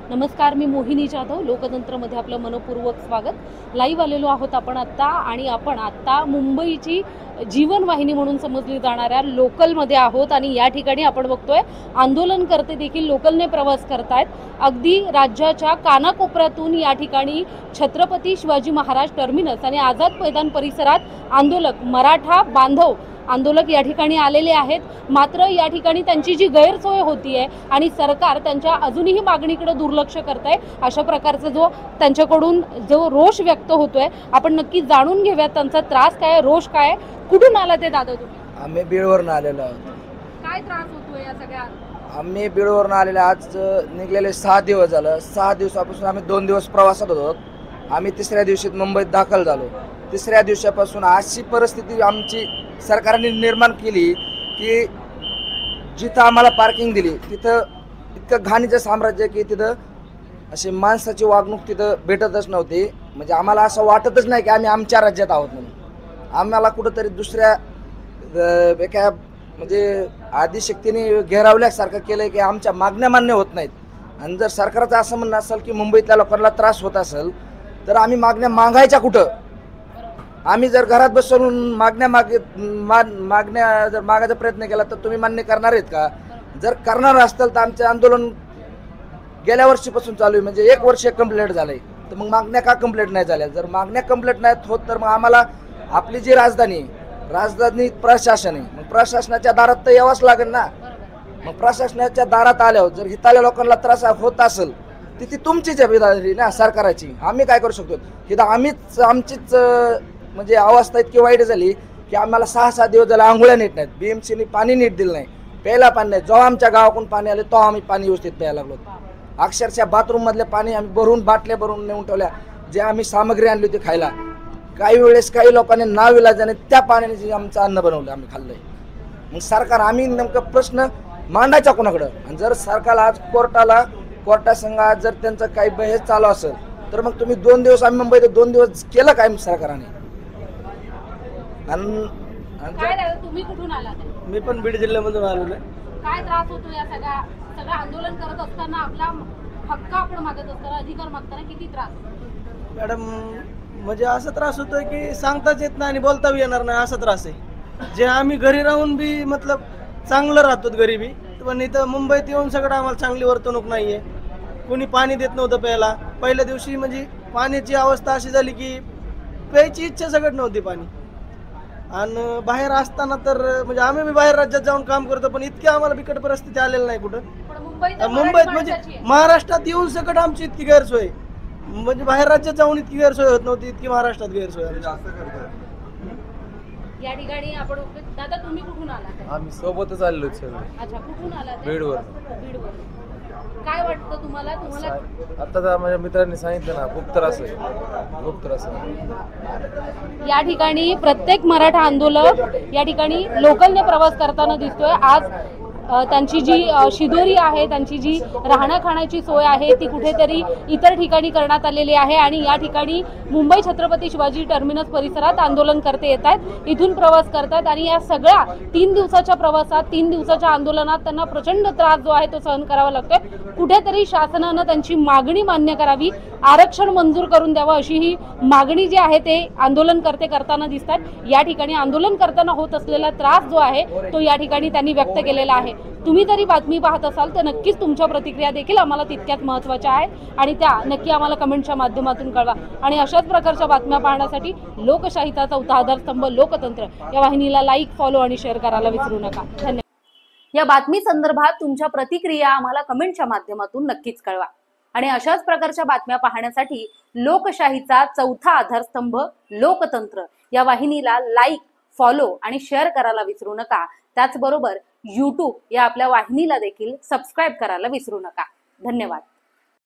नमस्कार, मी मोहिनी जाधव. लोकतंत्रमध्ये आपलं मनपूर्वक स्वागत. लाईव्ह आलेलो आहोत आपण आत्ता आणि आपण आत्ता मुंबईची जीवनवाहिनी म्हणून समजली जाणाऱ्या लोकलमध्ये आहोत आणि या ठिकाणी आपण बघतोय आंदोलनकर्ते देखील लोकलने प्रवास करतायत. अगदी राज्याच्या कानाकोपऱ्यातून या ठिकाणी छत्रपती शिवाजी महाराज टर्मिनस आणि आझाद मैदान परिसरात आंदोलक मराठा बांधव आंदोलक या ठिकाणी आलेले आहेत. मात्र या ठिकाणी त्यांची जी गैरसोय होतीये आणि सरकार त्यांच्या अजूनही मागणीकडे दुर्लक्ष करत आहे, अशा प्रकारचा जो त्यांच्याकडून जो रोष व्यक्त होतोय, आपण नक्की जाणून घेऊयात त्यांचा त्रास काय, रोष काय. कुठून आला ते दादा तुम्ही? आम्ही बीडवरून आलेलो आहोत. काय त्रास होतोय या सगळ्या? आम्ही बीडवरून आलेले आज निघलेले 6 दिवस झालं. 6 दिवसापासून आम्ही 2 दिवस प्रवासात होतो. आम्ही तिसऱ्या दिवशी मुंबईत दाखल झालो. तिसऱ्या दिवसापासून अशी परिस्थिती आमची सरकारने निर्माण केली की जिथं आम्हाला पार्किंग दिली तिथं इतकं घाणीचं साम्राज्य की तिथं अशी माणसाची वागणूक तिथं भेटतच नव्हती. म्हणजे आम्हाला असं वाटतच नाही की आम्ही आमच्या राज्यात आहोत म्हणून. आम्हाला कुठंतरी दुसऱ्या एका म्हणजे आदिशक्तीने घेरावल्यासारखं केलं की आमच्या मागण्या मान्य होत नाहीत. आणि जर सरकारचं असं म्हणणं असेल की मुंबईतल्या लोकांना त्रास होत असेल तर आम्ही मागण्या मागायच्या कुठं? आम्ही जर घरात बसून मागण्या जर मागायचा प्रयत्न केला तर तुम्ही मान्य करणार आहेत का? जर करणार असतील तर आमचे आंदोलन गेल्या वर्षीपासून चालू आहे, म्हणजे 1 वर्ष कंप्लीट झालंय. तर मग मागण्या का कंप्लीट नाही झाल्या? जर मागण्या कंप्लीट नाहीत होत तर मग आम्हाला आपली जी राजधानी प्रशासन आहे, मग प्रशासनाच्या दारात तर यावंच लागेल ना. मग प्रशासनाच्या दारात आल्यावर जर हिताल्या लोकांना त्रास होत असेल तर ती तुमची जबाबदारी ना सरकाराची. आम्ही काय करू शकतो? हिथं आमचीच म्हणजे अवस्था इतकी वाईट झाली की आम्हाला 6-6 दिवस झाले आंघोळ्या नीट नाहीत. BMCने पाणी नीट दिलं नाही, प्यायला पाणी नाही. जेव्हा आमच्या गावाकडून पाणी आले तेव्हा आम्ही पाणी व्यवस्थित प्यायला लागलो. अक्षरशः बाथरूम मधले पाणी आम्ही बाटल्या भरून नेऊन ठेवल्या. जे आम्ही सामग्री आणली होती खायला, काही वेळेस काही लोकांनी नाविलाजाने त्या पाण्याने जे आमचं अन्न बनवलं आम्ही खाल्लंय. मग सरकार आम्ही नेमकं प्रश्न मांडायचा कोणाकडं? आणि जर सरकार आज कोर्टासंग आज जर त्यांचं काही बहेस चालू असेल तर मग तुम्ही 2 दिवस आम्ही मुंबईत 2 दिवस केलं काय सरकारने? तुम्ही कुठून आलात? मी पण बीड जिल्ह्यामधून आलेलो आहे. काय त्रास होतो या सगळं आंदोलन करत असताना, आपला हक्क आपण मागत असताना, अधिकार मागताना किती त्रास होतो? मॅडम, म्हणजे असा त्रास होतोय की सांगताच येत नाही आणि बोलता बी येणार नाही, असा त्रास आहे. जे आम्ही घरी राहून बी मतलब चांगलं राहतो गरीबी, पण इथं मुंबईत येऊन सगळं आम्हाला चांगली वर्तणूक नाही आहे. कोणी पाणी देत नव्हतं प्यायला. पहिल्या दिवशी म्हणजे पाण्याची अवस्था अशी झाली की प्यायची इच्छा सगळं नव्हती पाणी. आणि बाहेर असताना तर म्हणजे आम्ही बी बाहेर राज्यात जाऊन काम करतो, पण इतकी आम्हाला बिकट परिस्थिती आलेली नाही कुठं. मुंबईत म्हणजे महाराष्ट्रात येऊन सकट आमची इतकी गैरसोय, म्हणजे बाहेर राज्यात जाऊन इतकी गैरसोय होत नव्हती, इतकी महाराष्ट्रात गैरसोय. या ठिकाणी आपण दादा, तुम्ही कुठून आलात? आम्ही सोबतच आलेलो सगळे. अच्छा, कुठून आलात? बीडवर. काय वाटतं तुम्हाला? आता माझ्या मित्रांनी सांगितलं ना, खूप त्रास आहे. या ठिकाणी प्रत्येक मराठा आंदोलक या ठिकाणी लोकलने प्रवास करताना दिसतोय. आज त्यांची जी शिदोरी आहे, त्यांची जी राहण्या खाण्याची सोय आहे ती कुठेतरी इतर ठिकाणी करण्यात आलेली आहे. आणि या ठिकाणी मुंबई छत्रपती शिवाजी टर्मिनस परिसरात आंदोलनकर्ते येत आहेत, इथून प्रवास करतात. आणि या सगळ्या 3 दिवसाच्या प्रवासात, 3 दिवसाच्या आंदोलनात त्यांना प्रचंड त्रास जो आहे तो सहन करावा लागतोय. कुठेतरी शासनानं त्यांची मागणी मान्य करावी, आरक्षण मंजूर करून द्यावं, अशी ही मागणी जी आहे ते आंदोलनकर्ते करताना दिसतात. या ठिकाणी आंदोलन करताना होत असलेला त्रास जो आहे तो या ठिकाणी त्यांनी व्यक्त केलेला आहे. तुम्ही तरी बातमी पाहत असाल तर नक्कीच तुमच्या प्रतिक्रिया देखील आम्हाला तितक्याच महत्त्वाच्या आहेत आणि त्या नक्की आम्हाला कमेंटच्या माध्यमातून कळवा. आणि अशाच प्रकारच्या बातम्या पाहण्यासाठी लोकशाहीचा चौथा आधारस्तंभ लोकतंत्र या वाहिनीला लाईक, फॉलो आणि शेअर करायला विसरू नका. धन्यवाद. या बातमी संदर्भात तुमच्या प्रतिक्रिया आम्हाला कमेंटच्या माध्यमातून नक्कीच कळवा. आणि अशाच प्रकारच्या बातम्या पाहण्यासाठी लोकशाहीचा चौथा आधारस्तंभ लोकतंत्र या वाहिनीला लाईक, फॉलो आणि शेअर करायला विसरू नका. त्याचबरोबर YouTube या आपल्या वाहिनीला देखील सबस्क्राईब करायला विसरू नका. धन्यवाद.